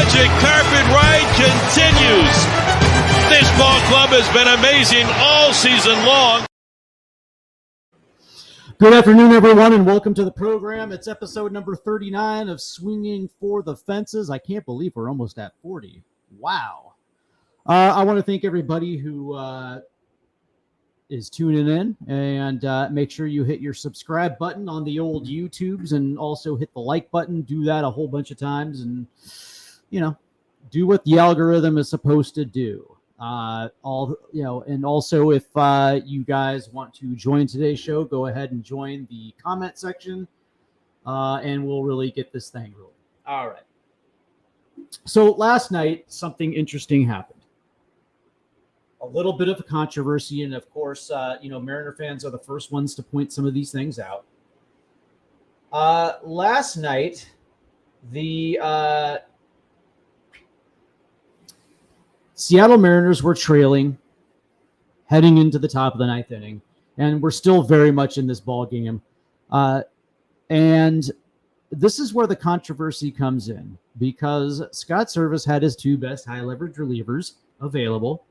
magic carpet ride continues. This ball club has been amazing all season long. Good afternoon, everyone, and welcome to the program. It's episode number 39 of Swinging for the Fences. I can't believe we're almost at 40. Wow. I want to thank everybody who is tuning in, and make sure you hit your subscribe button on the old YouTubes, and also hit the like button. Do that a whole bunch of times, and do what the algorithm is supposed to do. And also if you guys want to join today's show, go ahead and join the comment section, and we'll really get this thing rolling. All right. So last night, something interesting happened. A little bit of a controversy, and of course, Mariner fans are the first ones to point some of these things out. Last night, the Seattle Mariners were trailing heading into the top of the ninth inning, and we're still very much in this ball game. And this is where the controversy comes in, because Scott Servais had his two best high leverage relievers available,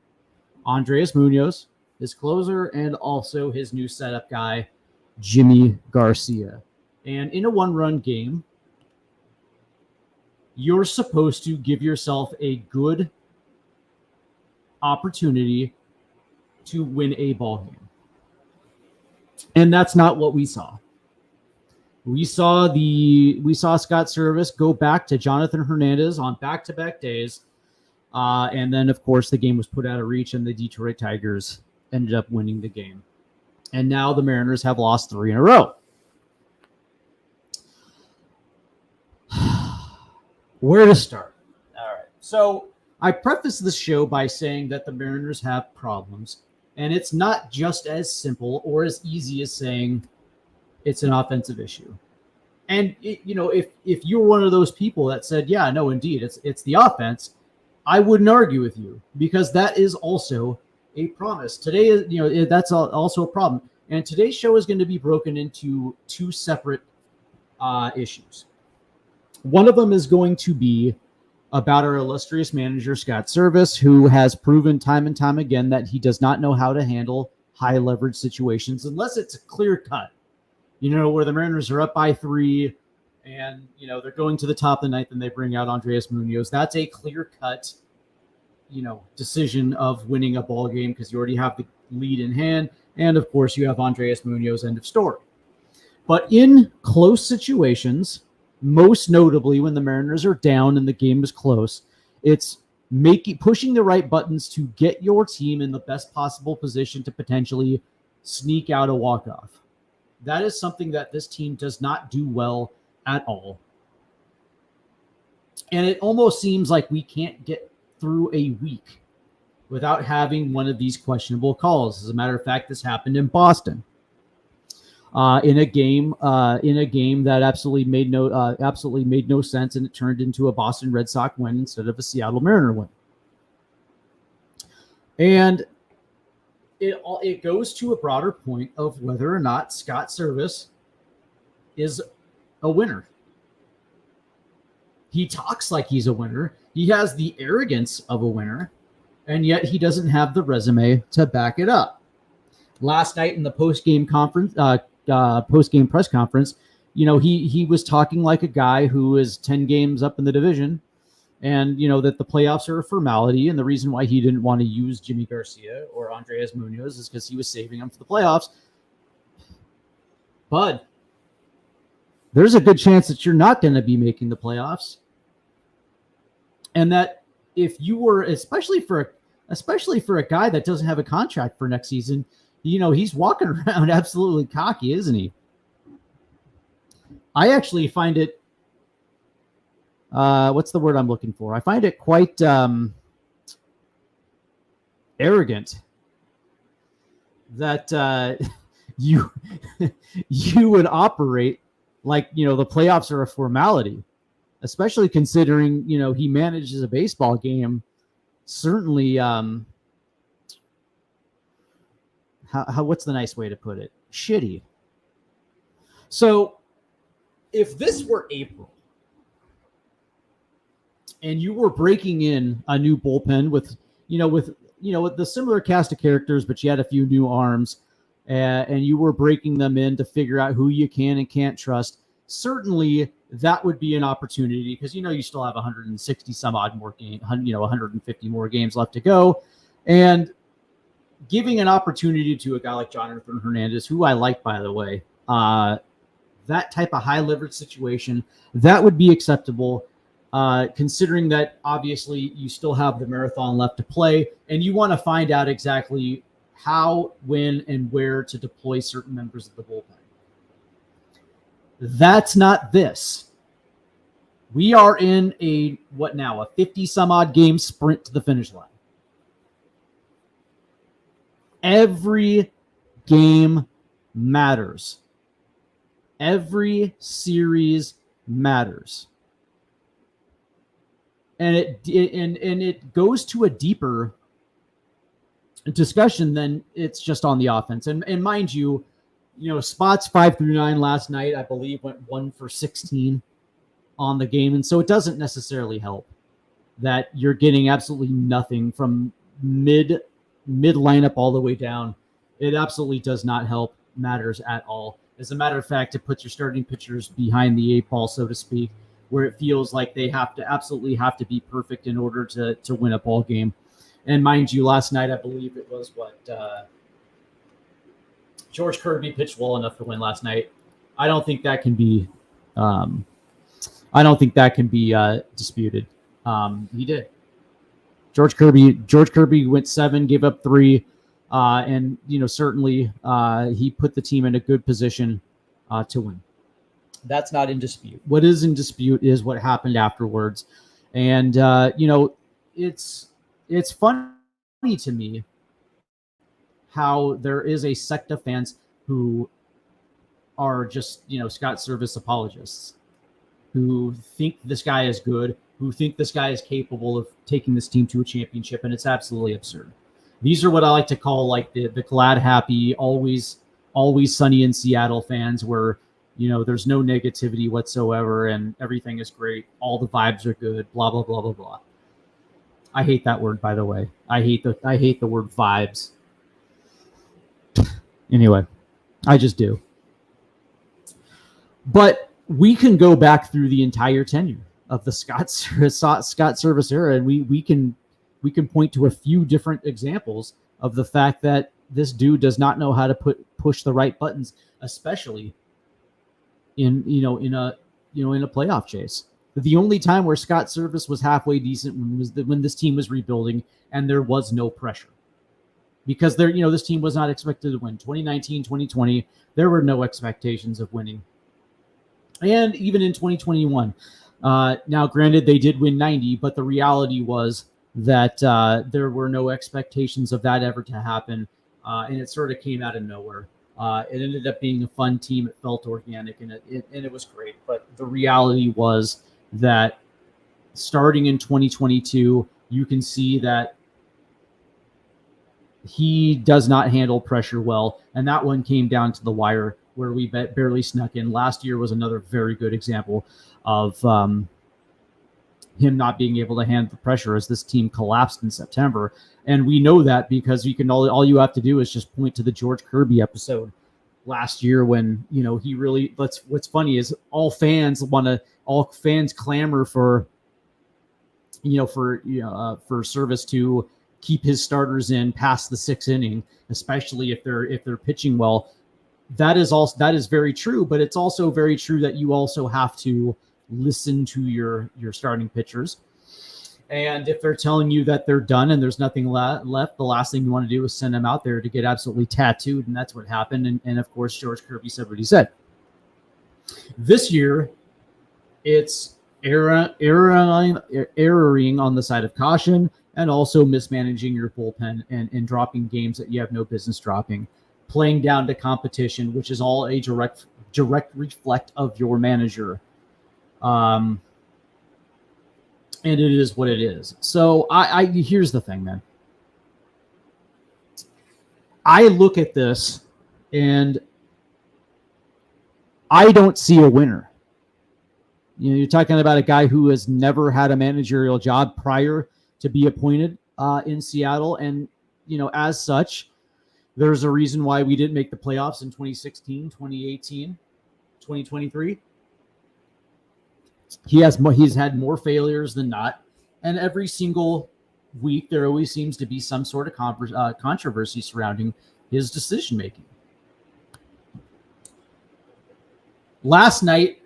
Andres Munoz, his closer, and also his new setup guy, Jimmy Garcia. And in a one-run game, you're supposed to give yourself a good opportunity to win a ball game. And that's not what we saw. We saw Scott Servais go back to Jonathan Hernandez on back-to-back days. And then, of course, the game was put out of reach, and the Detroit Tigers ended up winning the game. And now the Mariners have lost 3 in a row. Where to start? All right. So I preface this show by saying that the Mariners have problems, and it's not just as simple or as easy as saying it's an offensive issue. And if you're one of those people that said, yeah, no, indeed, it's the offense, I wouldn't argue with you, because that is also a promise. Today is, that's also a problem. And today's show is going to be broken into 2 separate issues. One of them is going to be about our illustrious manager, Scott Servais, who has proven time and time again that he does not know how to handle high leverage situations unless it's a clear cut, where the Mariners are up by 3 and, they're going to the top of the ninth and they bring out Andres Munoz. That's a clear cut, decision of winning a ball game, because you already have the lead in hand. And of course you have Andres Munoz, end of story. But in close situations, most notably when the Mariners are down and the game is close, it's pushing the right buttons to get your team in the best possible position to potentially sneak out a walk-off. That is something that this team does not do well at all. And it almost seems like we can't get through a week without having one of these questionable calls. As a matter of fact, this happened in Boston. In a game that absolutely made no sense, and it turned into a Boston Red Sox win instead of a Seattle Mariner win. And it goes to a broader point of whether or not Scott Servais is a winner. He talks like he's a winner. He has the arrogance of a winner, and yet he doesn't have the resume to back it up. Last night in the post-game press conference, he was talking like a guy who is 10 games up in the division, and that the playoffs are a formality, and the reason why he didn't want to use Jimmy Garcia or Andres Munoz is because he was saving them for the playoffs. Bud, there's a good chance that you're not going to be making the playoffs, and that if you were, especially for a guy that doesn't have a contract for next season, he's walking around absolutely cocky, isn't he? I actually find it, what's the word I'm looking for? I find it quite arrogant that you would operate like, the playoffs are a formality, especially considering, he manages a baseball game. Certainly, what's the nice way to put it? Shitty. So if this were April and you were breaking in a new bullpen with the similar cast of characters, but you had a few new arms, and you were breaking them in to figure out who you can and can't trust. Certainly, that would be an opportunity because you still have 160 some odd more games, 150 more games left to go, and giving an opportunity to a guy like Jonathan Hernandez, who I like, by the way, that type of high leverage situation, that would be acceptable. Considering that obviously you still have the marathon left to play and you want to find out exactly how, when, and where to deploy certain members of the bullpen. That's not this. We are in a 50 some odd game sprint to the finish line. Every game matters. Every series matters. And it goes to a deeper discussion than it's just on the offense. And mind you, spots 5 through 9 last night, I believe, went 1 for 16 on the game. And so it doesn't necessarily help that you're getting absolutely nothing from mid lineup all the way down. It absolutely does not help matters at all. As a matter of fact, it puts your starting pitchers behind the 8 ball, so to speak, where it feels like they absolutely have to be perfect in order to win a ball game. And mind you, last night, I believe it was George Kirby pitched well enough to win last night. I don't think that can be disputed. He did. George Kirby went 7, gave up 3, and certainly he put the team in a good position to win. That's not in dispute. What is in dispute is what happened afterwards. And, it's funny to me how there is a sect of fans who are just, Scott Service apologists, who think this guy is good, who think this guy is capable of taking this team to a championship, and it's absolutely absurd. These are what I like to call like the glad, happy, always sunny in Seattle fans where, there's no negativity whatsoever and everything is great. All the vibes are good, blah, blah, blah, blah, blah. I hate that word, by the way. I hate the word vibes. Anyway, I just do. But we can go back through the entire tenure of the Scott Service era, and we can point to a few different examples of the fact that this dude does not know how to push the right buttons, especially in a playoff chase. The only time where Scott Service was halfway decent was when this team was rebuilding and there was no pressure. Because this team was not expected to win. 2019, 2020, there were no expectations of winning. And even in 2021. Now, granted, they did win 90, but the reality was that there were no expectations of that ever to happen. And it sort of came out of nowhere. It ended up being a fun team. It felt organic, and it was great. But the reality was that starting in 2022, you can see that he does not handle pressure well. And that one came down to the wire where we barely snuck in. Last year was another very good example of him not being able to handle the pressure as this team collapsed in September. And we know that because all you have to do is just point to the George Kirby episode last year when, he really, what's funny is all fans clamor for Service to keep his starters in past the 6th inning, especially if they're pitching well. That is very true, but it's also very true that you also have to listen to your starting pitchers. And if they're telling you that they're done and there's nothing left, the last thing you want to do is send them out there to get absolutely tattooed. And that's what happened. And of course, George Kirby said what he said. This year, it's erring on the side of caution and also mismanaging your bullpen and dropping games that you have no business dropping, playing down to competition, which is all a direct reflect of your manager. And it is what it is. So I here's the thing, man. I look at this and I don't see a winner. You're talking about a guy who has never had a managerial job prior to be appointed in Seattle. And, as such, there's a reason why we didn't make the playoffs in 2016, 2018, 2023. He's had more failures than not. And every single week, there always seems to be some sort of controversy surrounding his decision-making. Last night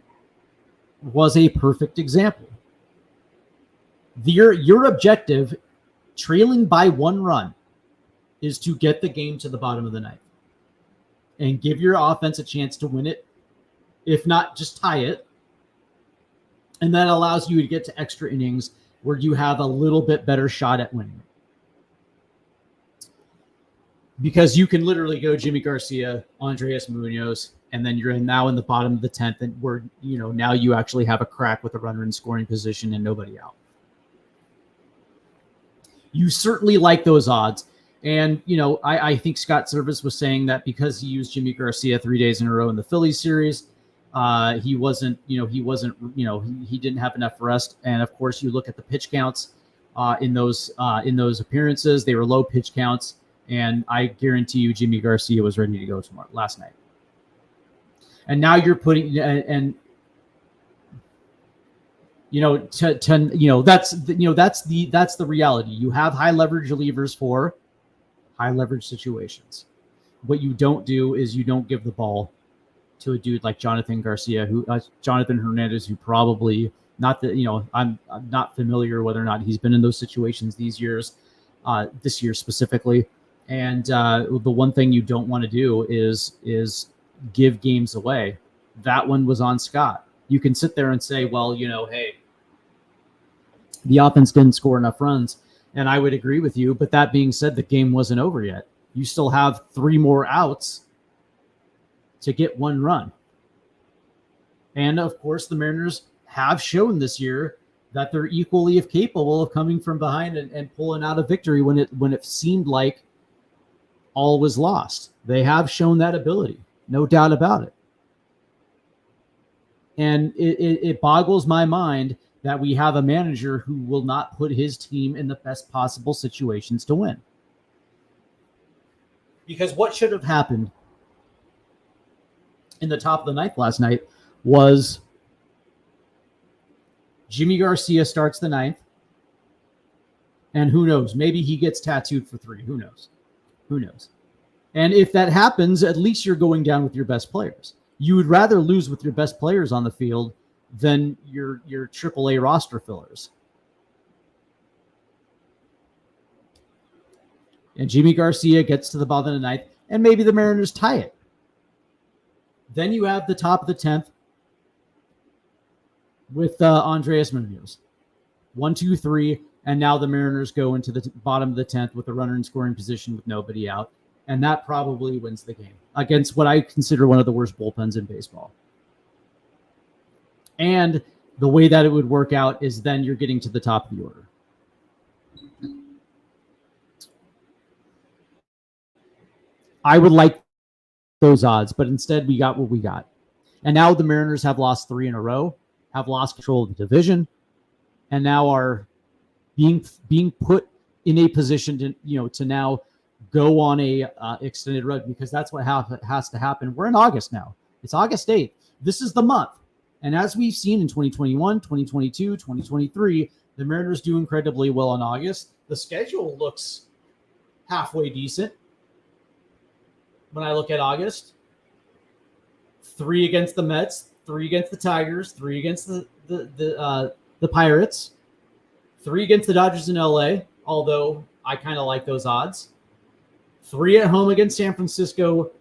was a perfect example. Your objective, trailing by 1 run, is to get the game to the bottom of the ninth and give your offense a chance to win it, if not just tie it. And that allows you to get to extra innings where you have a little bit better shot at winning it. Because you can literally go Jimmy Garcia, Andres Munoz, and then you're now in the bottom of the 10th, and where now you actually have a crack with a runner in scoring position and nobody out. You certainly like those odds. And, I think Scott Service was saying that because he used Jimmy Garcia 3 days in a row in the Phillies series, he didn't have enough rest. And of course, you look at the pitch counts in those appearances; they were low pitch counts, and I guarantee you, Jimmy Garcia was ready to go last night. And now you're putting that's the reality. You have high leverage relievers for high leverage situations. What you don't do is you don't give the ball to a dude like Jonathan Hernandez, who probably not that, I'm not familiar whether or not he's been in those situations these years, this year specifically. And the one thing you don't want to do is give games away. That one was on Scott. You can sit there and say, well, hey, the offense didn't score enough runs. And I would agree with you. But that being said, the game wasn't over yet. You still have 3 more outs to get 1 run. And of course, the Mariners have shown this year that they're equally capable of coming from behind and pulling out a victory when it seemed like all was lost. They have shown that ability, no doubt about it. And it boggles my mind that we have a manager who will not put his team in the best possible situations to win. Because what should have happened in the top of the ninth last night was Jimmy Garcia starts the ninth, and who knows, maybe he gets tattooed for 3. Who knows? And if that happens, at least you're going down with your best players. You would rather lose with your best players on the field than your AAA roster fillers. And Jimmy Garcia gets to the bottom of the ninth, and maybe the Mariners tie it. Then you have the top of the 10th with Andres Munoz. 1, 2, 3, and now the Mariners go into the bottom of the 10th with a runner in scoring position with nobody out. And that probably wins the game against what I consider one of the worst bullpens in baseball. And the way that it would work out is then you're getting to the top of the order. I would like those odds, but instead we got what we got. And now the Mariners have lost 3 in a row, have lost control of the division, and now are being put in a position to now go on a extended run, because that's what has to happen. We're in August now. It's August 8th. This is the month. And as we've seen in 2021, 2022, 2023, the Mariners do incredibly well in August. The schedule looks halfway decent. When I look at August, 3 against the Mets, 3 against the Tigers, 3 against the Pirates, 3 against the Dodgers in LA, although I kind of like those odds. 3 at home against San Francisco,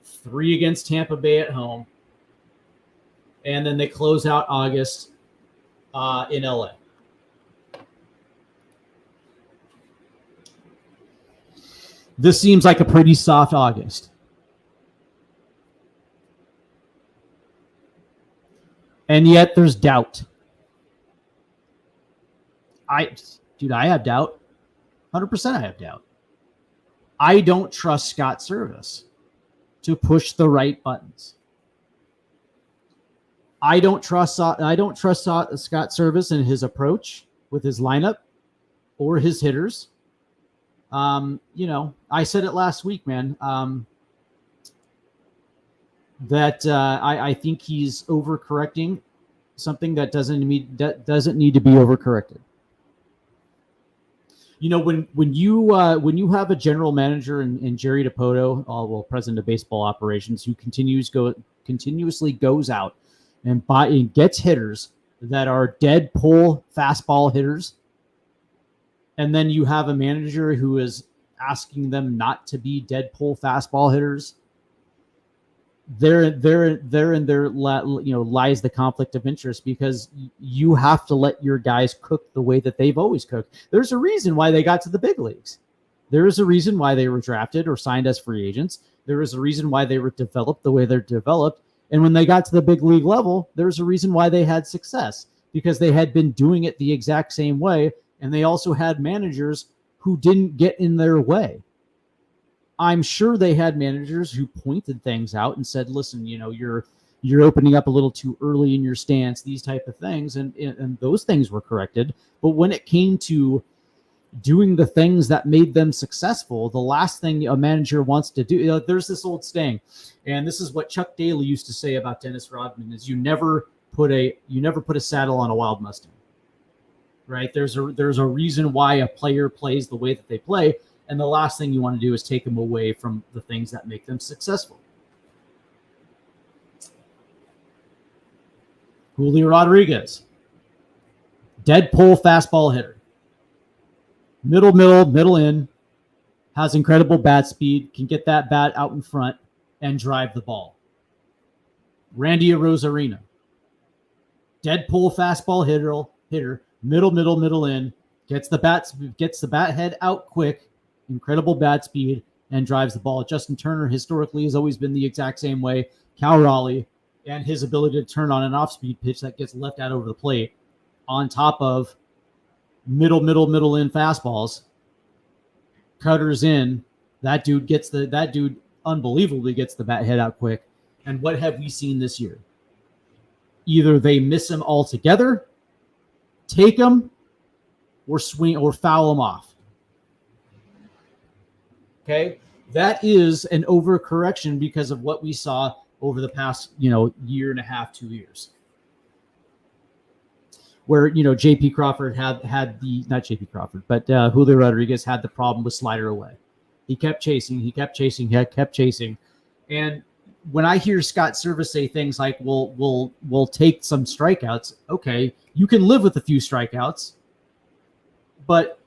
3 against Tampa Bay at home. And then they close out August in LA. This seems like a pretty soft August. And yet there's doubt. I have doubt. 100% I have doubt. I don't trust Scott Service to push the right buttons. I don't trust Scott Service and his approach with his lineup or his hitters. I said it last week, man. That I think he's overcorrecting something that doesn't need to be overcorrected. When you have a general manager in Jerry Dipoto, president of baseball operations, who continuously goes out and gets hitters that are dead pull fastball hitters, and then you have a manager who is asking them not to be dead pull fastball hitters, lies the conflict of interest, because you have to let your guys cook the way that they've always cooked. There's a reason why they got to the big leagues. There is a reason why they were drafted or signed as free agents. There is a reason why they were developed the way they're developed. And when they got to the big league level, there's a reason why they had success, because they had been doing it the exact same way. And they also had managers who didn't get in their way. I'm sure they had managers who pointed things out and said, listen, you're opening up a little too early in your stance, these type of things. And those things were corrected. But when it came to doing the things that made them successful, the last thing a manager wants to do, there's this old saying, and this is what Chuck Daly used to say about Dennis Rodman, is you never put a saddle on a wild Mustang. Right? There's a reason why a player plays the way that they play. And the last thing you want to do is take them away from the things that make them successful. Julio Rodriguez, dead pull fastball hitter. Middle in, has incredible bat speed, can get that bat out in front and drive the ball. Randy Arozarena, dead pull fastball hitter, middle in, gets the bat head out quick, incredible bat speed, and drives the ball. Justin Turner historically has always been the exact same way. Cal Raleigh and his ability to turn on an off-speed pitch that gets left out over the plate on top of middle in fastballs, cutters in. That dude unbelievably gets the bat head out quick. And what have we seen this year? Either they miss him altogether, take him, or swing or foul him off. Okay, that is an overcorrection because of what we saw over the past, year and a half, 2 years, where J.P. Crawford had the not J.P. Crawford, but Julio Rodriguez had the problem with slider away. He kept chasing, and when I hear Scott Service say things like, "We'll take some strikeouts," okay, you can live with a few strikeouts, but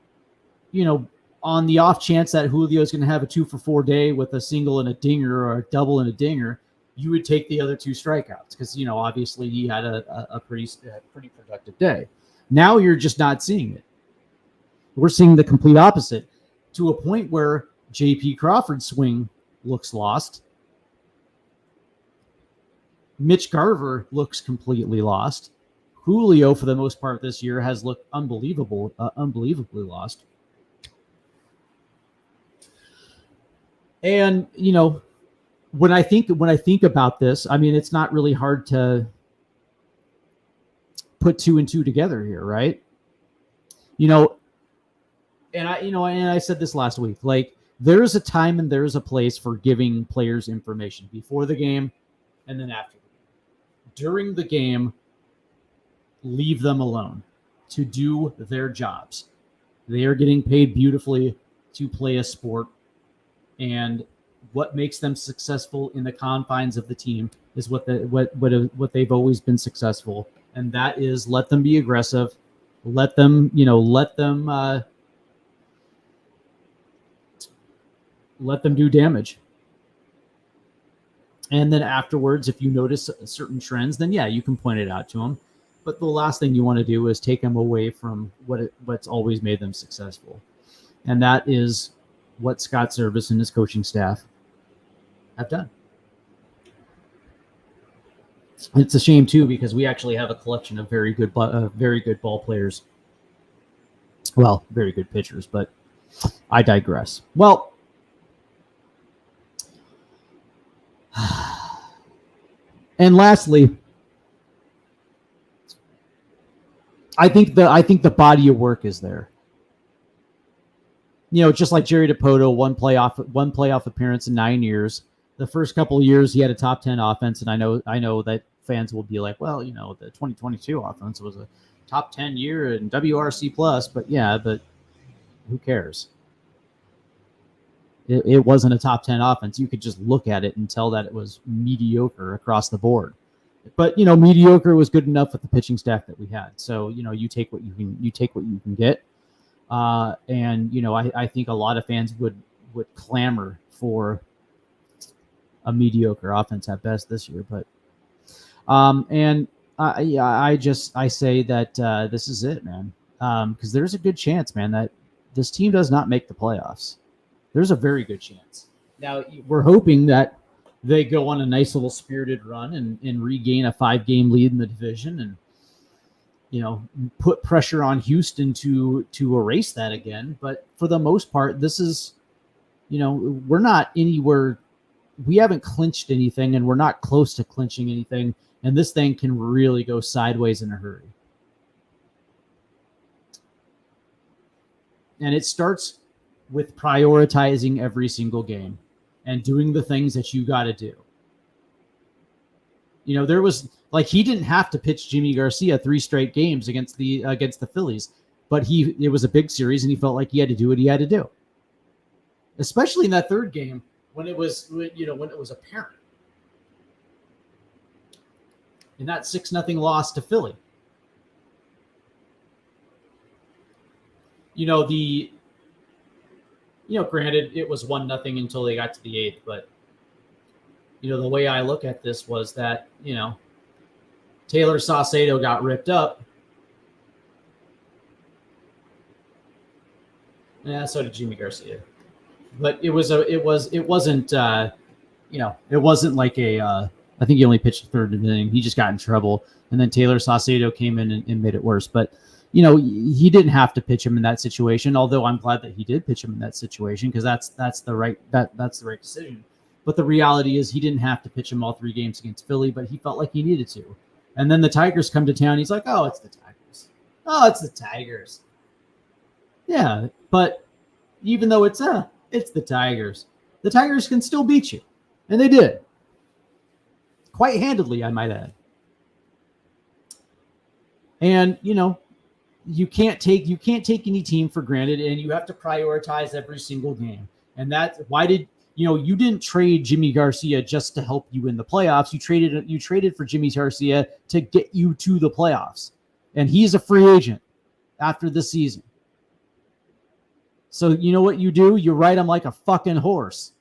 on the off chance that Julio is going to have a 2-for-4 day with a single and a dinger, or a double and a dinger, you would take the other two strikeouts because, obviously he had a pretty productive day. Now you're just not seeing it. We're seeing the complete opposite, to a point where J.P. Crawford's swing looks lost. Mitch Garver looks completely lost. Julio, for the most part this year, has looked unbelievably lost. And, when I think about this, I mean, it's not really hard to put 2 and 2 together here, right? And I said this last week, like, there is a time and there is a place for giving players information before the game and then after the game. During the game, leave them alone to do their jobs. They are getting paid beautifully to play a sport. And what makes them successful in the confines of the team is what they've always been successful, and that is let them be aggressive, let them do damage, and then afterwards, if you notice certain trends, then you can point it out to them. But the last thing you want to do is take them away from what's always made them successful, and that is what Scott Service and his coaching staff have done. It's a shame too, because we actually have a collection of very good ball players. Well, very good pitchers, but I digress. Well, and lastly, I think the body of work is there. Just like Jerry Dipoto, one playoff appearance in 9 years. The first couple of years he had a top 10 offense, and I know that fans will be like, well, the 2022 offense was a top 10 year in WRC plus, but who cares? It wasn't a top 10 offense. You could just look at it and tell that it was mediocre across the board. But mediocre was good enough with the pitching staff that we had. So you take what you can get. And I think a lot of fans would clamor for a mediocre offense at best this year. But and I say that this is it, man. Because there's a good chance, man, that this team does not make the playoffs. There's a very good chance. Now we're hoping that they go on a nice little spirited run and regain a 5-game lead in the division and put pressure on Houston to erase that again. But for the most part, this is, we're not anywhere. We haven't clinched anything, and we're not close to clinching anything. And this thing can really go sideways in a hurry. And it starts with prioritizing every single game and doing the things that you got to do. There was he didn't have to pitch Jimmy Garcia 3 straight games against the Phillies, but it was a big series and he felt like he had to do what he had to do. Especially in that third game when it was apparent. In that 6-0 loss to Philly. Granted, it was 1-0 until they got to the 8th, but the way I look at this was that, Taylor Saucedo got ripped up. Yeah, so did Jimmy Garcia. But it wasn't like I think he only pitched the third inning. He just got in trouble. And then Taylor Saucedo came in and made it worse. But he didn't have to pitch him in that situation, although I'm glad that he did pitch him in that situation because that's the right decision. But the reality is he didn't have to pitch him all 3 games against Philly, but he felt like he needed to. And then the Tigers come to town. He's like, oh, it's the Tigers. Oh, it's the Tigers. Yeah, but even though it's the Tigers can still beat you. And they did. Quite handedly, I might add. And, you can't take any team for granted, and you have to prioritize every single game. And that's why you didn't trade Jimmy Garcia just to help you in the playoffs. You traded for Jimmy Garcia to get you to the playoffs. And he's a free agent after this season. So you know what you do? You ride him like a fucking horse.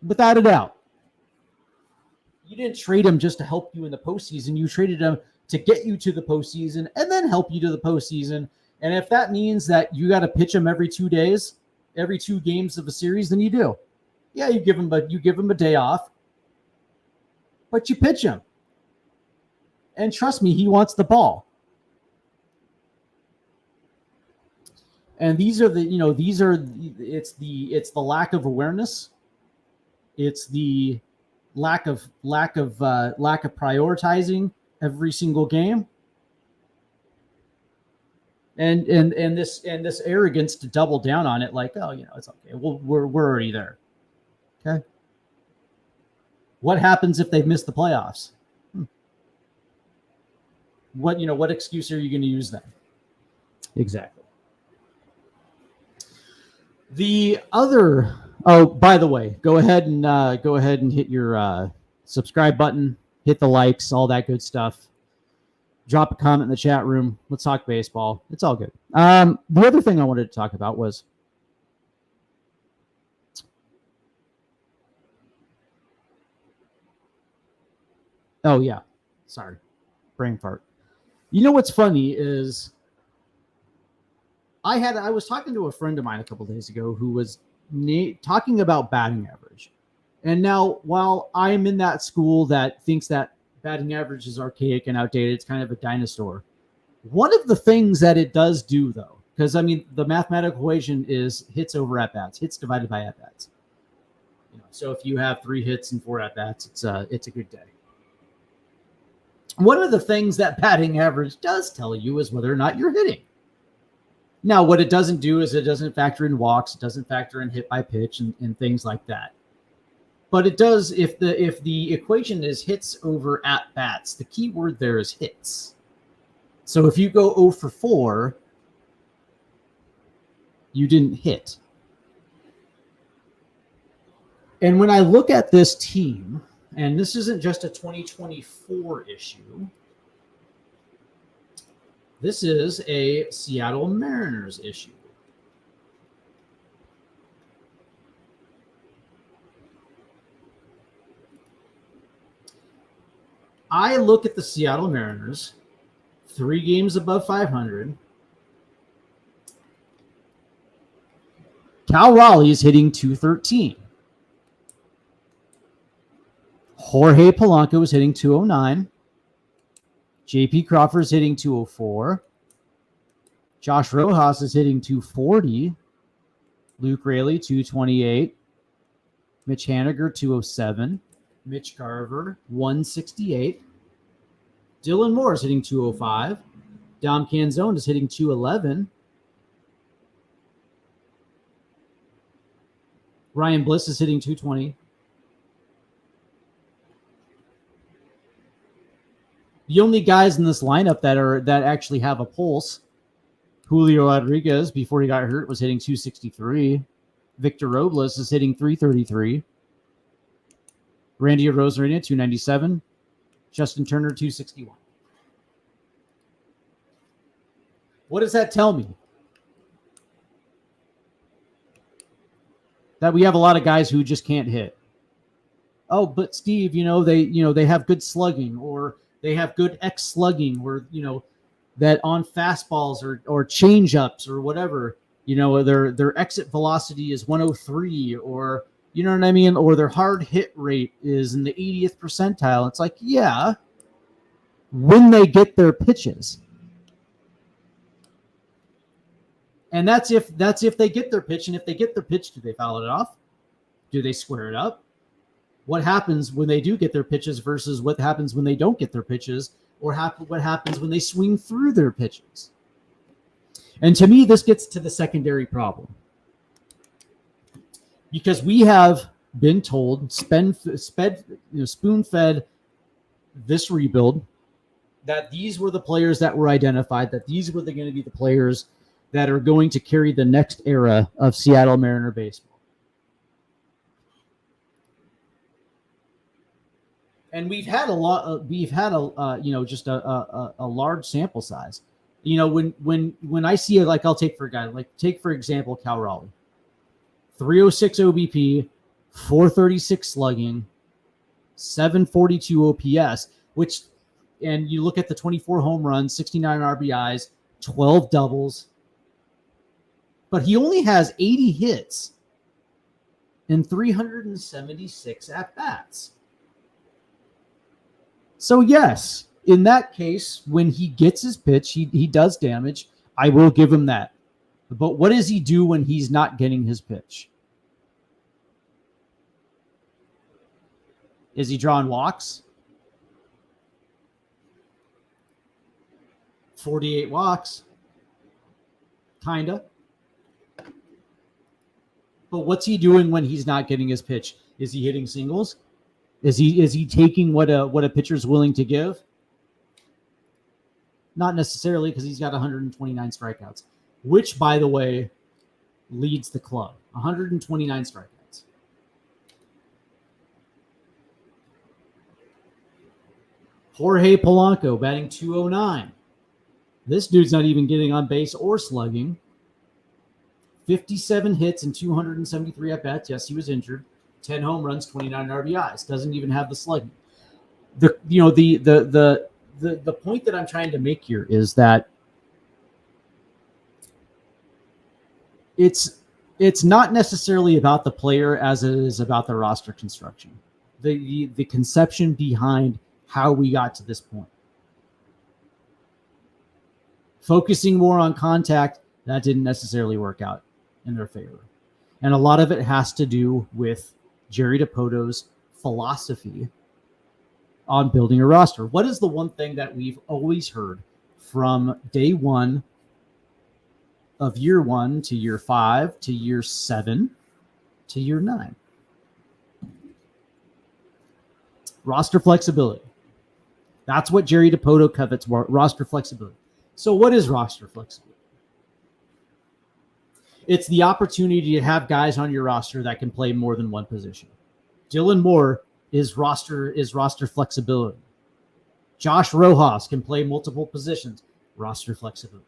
Without a doubt. You didn't trade him just to help you in the postseason. You traded him to get you to the postseason and then help you to the postseason. And if that means that you got to pitch him every 2 days, every 2 games of a series, then you do. Yeah, you give him a day off, but you pitch him. And trust me, he wants the ball. And it's the lack of awareness. It's the lack of prioritizing every single game. And this arrogance to double down on it, like, oh, it's okay. Well, we're already there. Okay. What happens if they miss the playoffs? What excuse are you going to use then? Exactly. The other. Oh, by the way, go ahead and hit your subscribe button, hit the likes, all that good stuff. Drop a comment in the chat room. Let's talk baseball. It's all good. The other thing I wanted to talk about was oh yeah, sorry, brain fart. What's funny is I was talking to a friend of mine a couple days ago who was talking about batting average. And now, while I'm in that school that thinks that batting average is archaic and outdated, it's kind of a dinosaur. One of the things that it does do, though, because the mathematical equation is hits over at bats, hits divided by at bats. So if you have 3 hits and 4 at bats, it's a good day. one of the things that batting average does tell you is whether or not you're hitting. Now, what it doesn't do is it doesn't factor in walks, it doesn't factor in hit by pitch and things like that. But it does if the equation is hits over at bats, the key word there is hits. So if you go 0 for 4, you didn't hit. And when I look at this team, and this isn't just a 2024 issue, this is a Seattle Mariners issue. I look at the Seattle Mariners, 3 games above 500. Cal Raleigh is hitting 213. Jorge Polanco is hitting 209. JP Crawford is hitting 204. Josh Rojas is hitting 240. Luke Raley, 228. Mitch Haniger, 207. Mitch Garver, 168. Dylan Moore is hitting 205. Dom Canzone is hitting 211. Ryan Bliss is hitting 220. The only guys in this lineup that actually have a pulse, Julio Rodriguez, before he got hurt, was hitting 263. Victor Robles is hitting 333. Randy Arozarena, 297. Justin Turner, 261. What does that tell me? That we have a lot of guys who just can't hit. Oh, but Steve, they have good slugging, or they have good X slugging, or that on fastballs or change ups or whatever, their exit velocity is 103, or you know what I mean, or their hard hit rate is in the 80th percentile. It's like, yeah, when they get their pitches. And that's if they get their pitch, and if they get their pitch, do they foul it off? Do they square it up? What happens when they do get their pitches versus what happens when they don't get their pitches, or what happens when they swing through their pitches? And to me, this gets to the secondary problem. Because we have been told, spoon-fed this rebuild, that these were the players that were identified, that these were going to be the players that are going to carry the next era of Seattle Mariner baseball. And we've had a large sample size. When I see it, like, I'll take for a guy, take for example Cal Raleigh, 306 OBP, 436 slugging, 742 OPS, and you look at the 24 home runs, 69 RBIs, 12 doubles, but he only has 80 hits and 376 at-bats. So yes, in that case, when he gets his pitch, he does damage. I will give him that. But what does he do when he's not getting his pitch? Is he drawing walks? 48 walks. Kinda. But what's he doing when he's not getting his pitch? Is he hitting singles? Is he taking what a pitcher's willing to give? Not necessarily, because he's got 129 strikeouts, which, by the way, leads the club. 129 strikeouts. Jorge Polanco batting 209. This dude's not even getting on base or slugging. 57 hits and 273 at-bats. Yes, he was injured. 10 home runs, 29 RBIs. Doesn't even have the slugging. The point that I'm trying to make here is that it's not necessarily about the player as it is about the roster construction. The conception behind how we got to this point. Focusing more on contact, that didn't necessarily work out in their favor. And a lot of it has to do with Jerry DiPoto's philosophy on building a roster. What is the one thing that we've always heard from day one of year 1 to year 5 to year 7 to year 9? Roster flexibility. That's what Jerry DiPoto covets, roster flexibility. So what is roster flexibility? It's the opportunity to have guys on your roster that can play more than one position. Dylan Moore is roster flexibility. Josh Rojas can play multiple positions. Roster flexibility.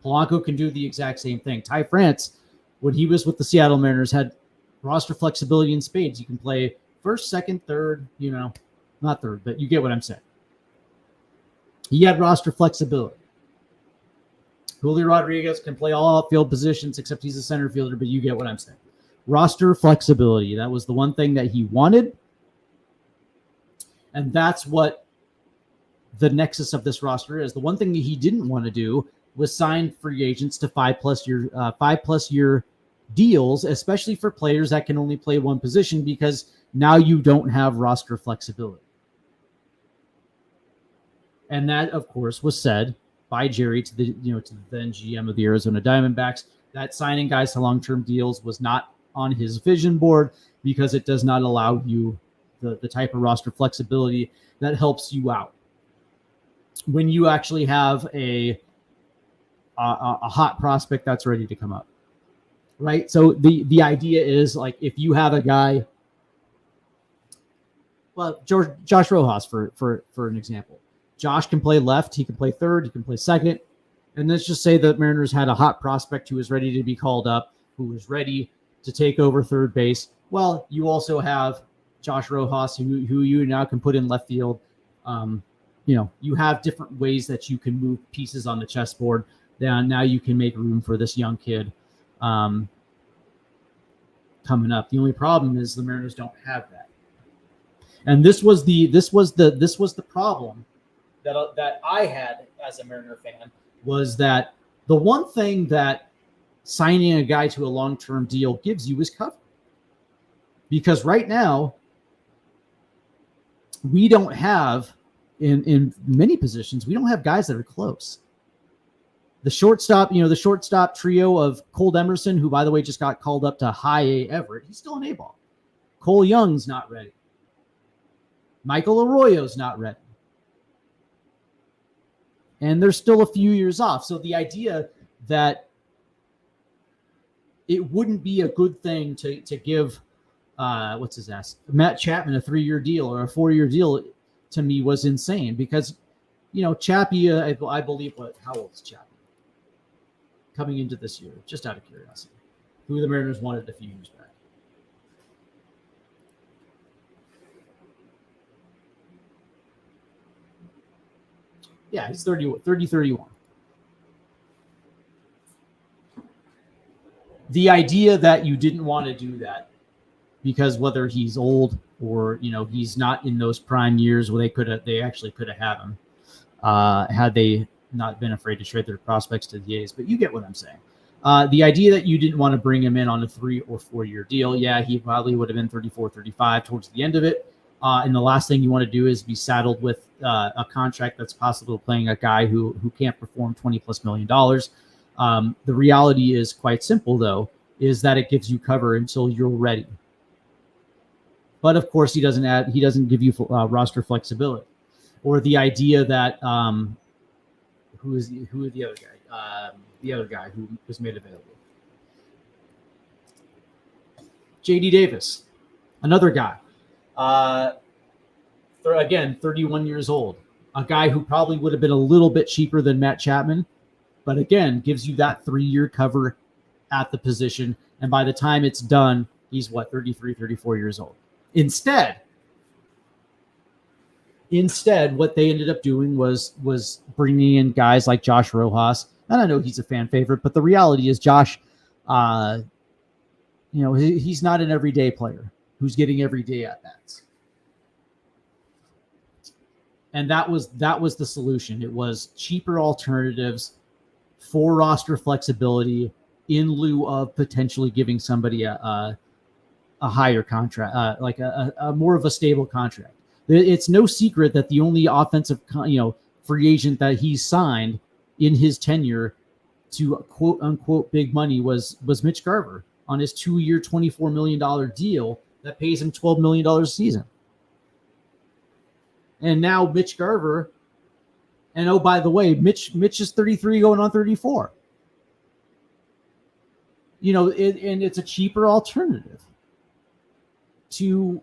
Polanco can do the exact same thing. Ty France, when he was with the Seattle Mariners, had roster flexibility in spades. You can play first, second, third, not third, but you get what I'm saying. He had roster flexibility. Julio Rodriguez can play all outfield positions, except he's a center fielder, but you get what I'm saying. Roster flexibility. That was the one thing that he wanted. And that's what the nexus of this roster is. The one thing that he didn't want to do was sign free agents to 5+ year deals, especially for players that can only play one position, because now you don't have roster flexibility. And that, of course, was said by Jerry to the then GM of the Arizona Diamondbacks, that signing guys to long-term deals was not on his vision board because it does not allow you the type of roster flexibility that helps you out when you actually have a hot prospect that's ready to come up, right? So the idea is, like, if you have a guy, well, Josh Rojas for an example. Josh can play left, he can play third, he can play second. And let's just say the Mariners had a hot prospect who was ready to be called up, who was ready to take over third base. Well, you also have Josh Rojas, who you now can put in left field. You have different ways that you can move pieces on the chessboard. Now you can make room for this young kid coming up. The only problem is the Mariners don't have that. And this was the problem that I had as a Mariner fan, was that the one thing that signing a guy to a long-term deal gives you is cover. Because right now, we don't have, in many positions, we don't have guys that are close. The shortstop trio of Cole Emerson, who, by the way, just got called up to high A Everett, he's still an A-ball. Cole Young's not ready. Michael Arroyo's not ready. And they're still a few years off. So the idea that it wouldn't be a good thing to give Matt Chapman a 3-year deal or a 4-year deal, to me, was insane, because Chappie, I believe, how old is Chappie coming into this year? Just out of curiosity, who the Mariners wanted a few years back. Yeah, he's 31. The idea that you didn't want to do that because whether he's old or he's not in those prime years where they actually could have had him had they not been afraid to trade their prospects to the A's. But you get what I'm saying. The idea that you didn't want to bring him in on a 3 or 4 year deal, yeah, he probably would have been 34, 35 towards the end of it. And the last thing you want to do is be saddled with a contract that's possible playing a guy who can't perform $20+ million. The reality is quite simple, though, is that it gives you cover until you're ready. But of course, he doesn't give you roster flexibility, or the idea that who is the other guy? The other guy who was made available, J.D. Davis, another guy. Again, 31 years old, a guy who probably would have been a little bit cheaper than Matt Chapman, but again, gives you that 3-year cover at the position. And by the time it's done, he's 33, 34 years old. Instead, what they ended up doing was bringing in guys like Josh Rojas. And I know he's a fan favorite, but the reality is Josh, he's not an everyday player who's getting everyday at bats. And that was the solution. It was cheaper alternatives for roster flexibility in lieu of potentially giving somebody a higher contract, like a more of a stable contract. It's no secret that the only offensive, free agent that he signed in his tenure to quote unquote big money was Mitch Garver on his 2-year, $24 million deal that pays him $12 million a season. And now Mitch Garver, and oh, by the way, Mitch is 33 going on 34. And it's a cheaper alternative to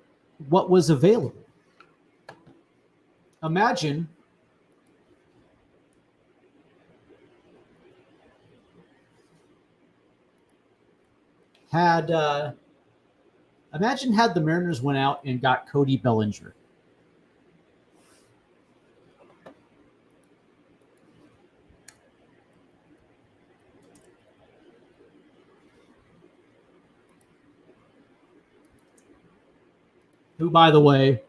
what was available. Imagine had the Mariners went out and got Cody Bellinger. Who, by the way,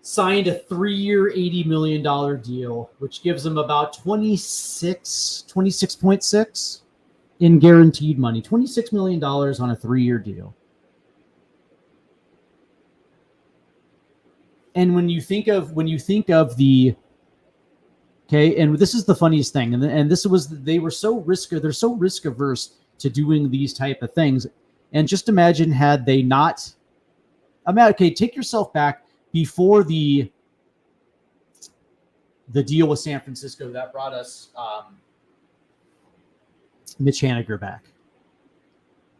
signed a 3-year, $80 million deal, which gives him about 26.6 in guaranteed money. $26 million on a 3-year deal. And when you think of the, okay, and this is the funniest thing, and this was, they're so risk averse to doing these type of things. And just imagine had they not, okay, take yourself back before the deal with San Francisco that brought us Mitch Haniger back.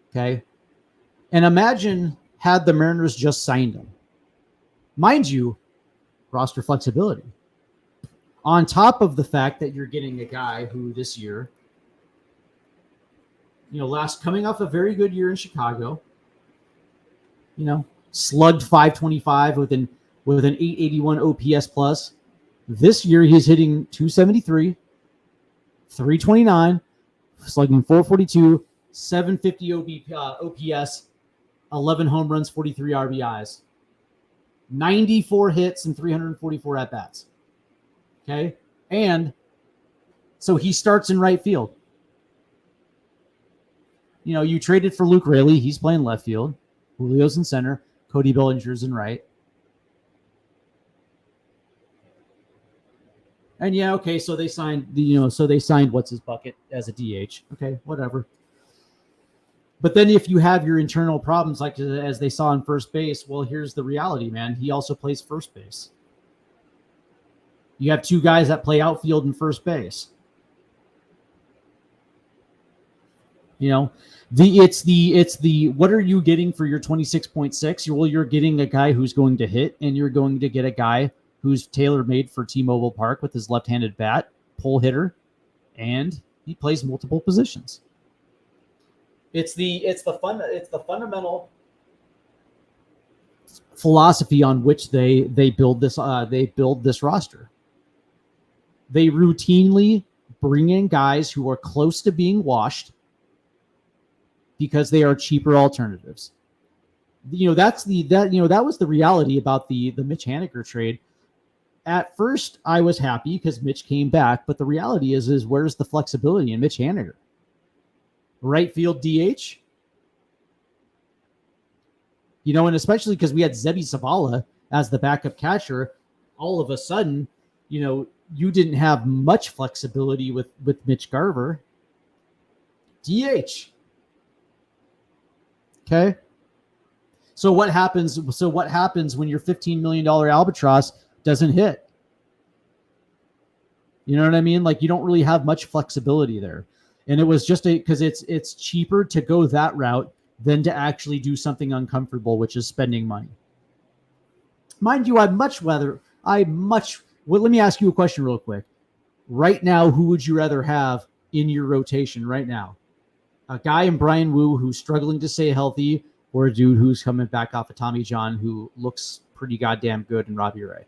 Okay. And imagine had the Mariners just signed him. Mind you, roster flexibility. On top of the fact that you're getting a guy who this year, coming off a very good year in Chicago, slugged .525 with an 881 OPS plus. This year he's hitting .273, .329, slugging .442, .750 OPS, 11 home runs, 43 RBIs, 94 hits, and 344 at bats. Okay, and so he starts in right field. You traded for Luke Raley. He's playing left field. Julio's in center. Cody Bellinger's in right. And yeah, okay, so they signed what's his bucket as a DH. Okay, whatever. But then if you have your internal problems, like as they saw in first base, well, here's the reality, man. He also plays first base. You have two guys that play outfield and first base. It's the what are you getting for your 26.6? Well, you're getting a guy who's going to hit, and you're going to get a guy who's tailor-made for T-Mobile Park with his left-handed bat, pull hitter, and he plays multiple positions. It's the fundamental philosophy on which they build this roster. They routinely bring in guys who are close to being washed because they are cheaper alternatives. That was the reality about the Mitch Haniger trade. At first, I was happy because Mitch came back, but the reality is where's the flexibility in Mitch Haniger? Right field DH? And especially because we had Zebby Zavala as the backup catcher, all of a sudden, you didn't have much flexibility with Mitch Garver. DH. Okay. So what happens when your $15 million albatross doesn't hit? You know what I mean? Like, you don't really have much flexibility there. And it was just because it's cheaper to go that route than to actually do something uncomfortable, which is spending money. Mind you, let me ask you a question real quick. Right now, who would you rather have in your rotation right now? A guy in Brian Wu who's struggling to stay healthy, or a dude who's coming back off of Tommy John who looks pretty goddamn good in Robbie Ray?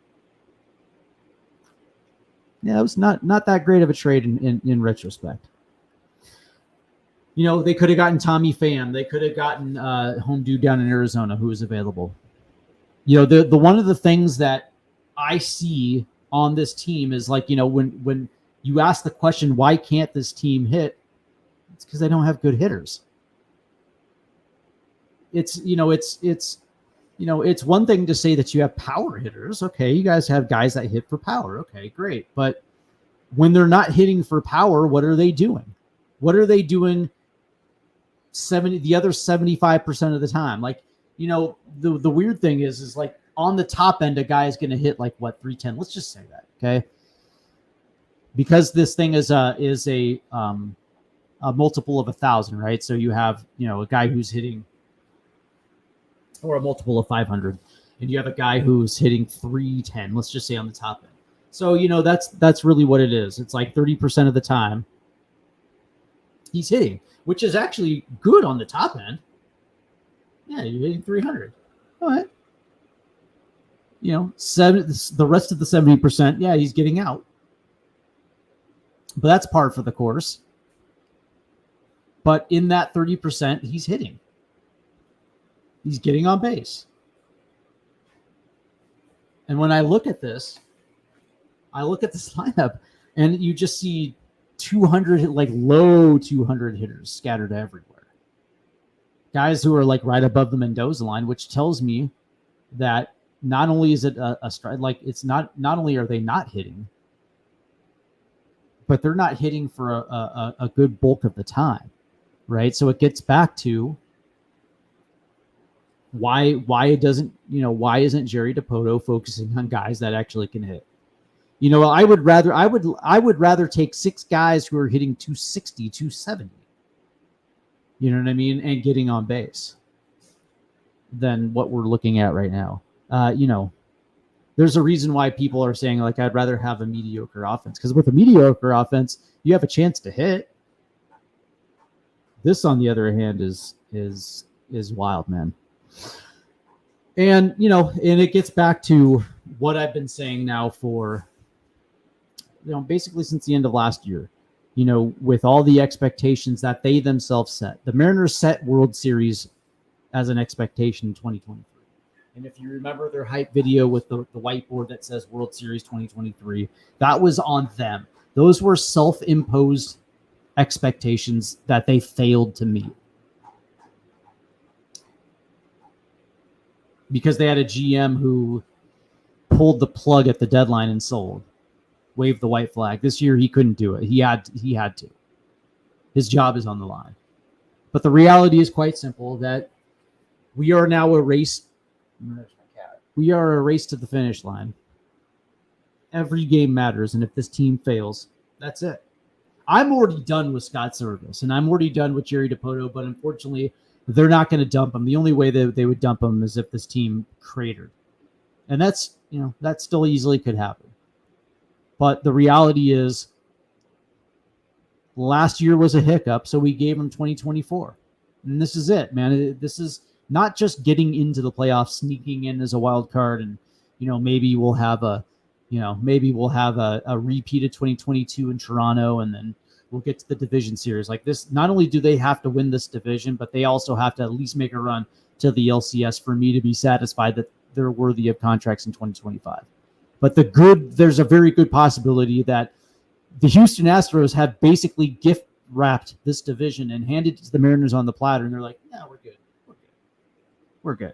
Yeah, it was not that great of a trade in retrospect. They could have gotten Tommy Pham. They could have gotten home dude down in Arizona who was available. The one of the things that I see on this team is like, when you ask the question, why can't this team hit? It's because they don't have good hitters. It's it's one thing to say that you have power hitters. Okay, you guys have guys that hit for power. Okay, great. But when they're not hitting for power, what are they doing? What are they doing the other 75% of the time? Like, the weird thing is like on the top end, a guy is going to hit like 310. Let's just say that. Okay. Because this thing is a multiple of 1,000, right? So you have, a guy who's hitting, or a multiple of 500, and you have a guy who's hitting 310, let's just say on the top end. So, that's really what it is. It's like 30% of the time he's hitting, which is actually good on the top end. Yeah, you're hitting 300. All right. The rest of the 70%, yeah, he's getting out. But that's par for the course. But in that 30%, he's hitting. He's getting on base. And when I look at this lineup, and you just see 200, like low 200 hitters scattered everywhere. Guys who are like right above the Mendoza line, which tells me that not only is it a stride, like it's not only are they not hitting, but they're not hitting for a good bulk of the time, right? So it gets back to why isn't Jerry DiPoto focusing on guys that actually can hit? I would rather take 6 guys who are hitting 260, 270. You know what I mean? And getting on base than what we're looking at right now. There's a reason why people are saying, like, I'd rather have a mediocre offense, because with a mediocre offense, you have a chance to hit. This, on the other hand, is wild, man. And, and it gets back to what I've been saying now for, basically since the end of last year, with all the expectations that they themselves set. The Mariners set World Series as an expectation in 2023. And if you remember their hype video with the whiteboard that says World Series 2023, that was on them. Those were self-imposed expectations that they failed to meet. Because they had a GM who pulled the plug at the deadline and sold, waved the white flag. This year he couldn't do it. He had to. His job is on the line. But the reality is quite simple, that we are now a race. We are a race to the finish line. Every game matters, and if this team fails, that's it. I'm already done with Scott Service, and I'm already done with Jerry DiPoto, but unfortunately, they're not going to dump him. The only way that they would dump him is if this team cratered. And that still easily could happen. But the reality is, last year was a hiccup, so we gave him 2024. And this is it, man. This is not just getting into the playoffs, sneaking in as a wild card, and maybe we'll have a repeat of 2022 in Toronto, and then we'll get to the division series. Like this, not only do they have to win this division, but they also have to at least make a run to the LCS for me to be satisfied that they're worthy of contracts in 2025. But there's a very good possibility that the Houston Astros have basically gift wrapped this division and handed it to the Mariners on the platter, and they're like, "No, we're good. We're good.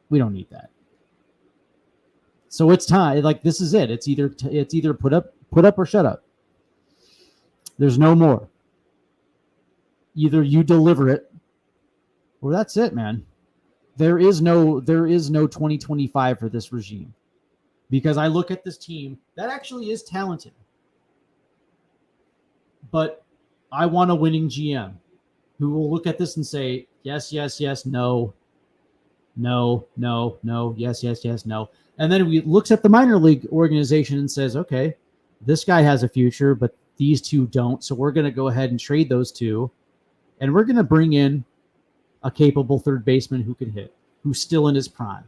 We don't need that." So it's time. Like, this is it. It's either put up or shut up. There's no more. Either you deliver it, or that's it, man. There is no 2025 for this regime, because I look at this team that actually is talented, but I want a winning GM who will look at this and say, yes, yes, yes, no, no, no, no, yes, yes, yes, no. And then he looks at the minor league organization and says, okay, this guy has a future, but these two don't. So we're going to go ahead and trade those two. And we're going to bring in a capable third baseman who can hit, who's still in his prime.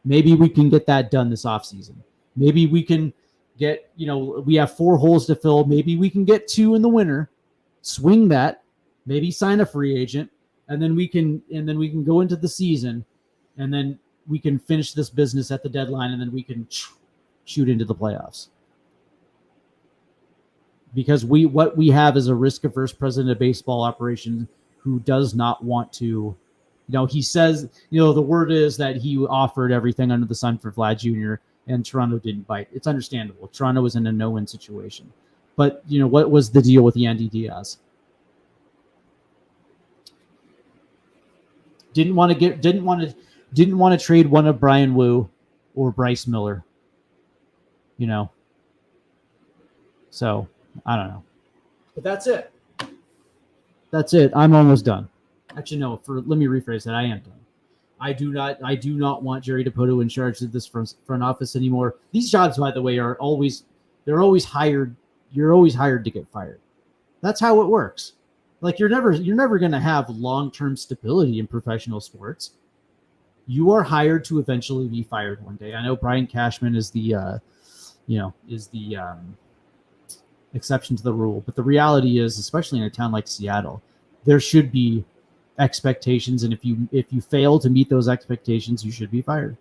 Maybe we can get that done this offseason. Maybe we can get, we have 4 holes to fill. Maybe we can get 2 in the winter, swing that, maybe sign a free agent, and then we can go into the season, and then we can finish this business at the deadline, and then we can shoot into the playoffs. Because what we have is a risk-averse president of baseball operations who does not want to, He says, the word is that he offered everything under the sun for Vlad Jr. and Toronto didn't bite. It's understandable. Toronto was in a no-win situation. But, what was the deal with Yandy Diaz? Didn't want to trade one of Brian Wu or Bryce Miller. So I don't know. But that's it. I'm almost done. Actually, no, let me rephrase that. I am done. I do not want Jerry Dipoto in charge of this front office anymore. These jobs, by the way, they're always hired. You're always hired to get fired. That's how it works. Like you're never going to have long-term stability in professional sports. You are hired to eventually be fired one day. I know Brian Cashman is the exception to the rule, but the reality is, especially in a town like Seattle, there should be expectations, and if you fail to meet those expectations, you should be fired.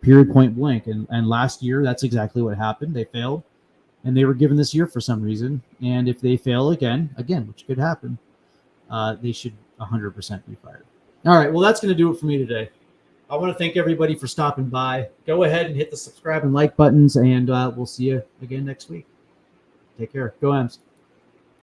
Period, point blank. And last year, that's exactly what happened. They failed, and they were given this year for some reason. And if they fail again, which could happen, they should 100% be fired. All right, well, that's going to do it for me today. I want to thank everybody for stopping by. Go ahead and hit the subscribe and like buttons, and we'll see you again next week. Take care. Go Ems.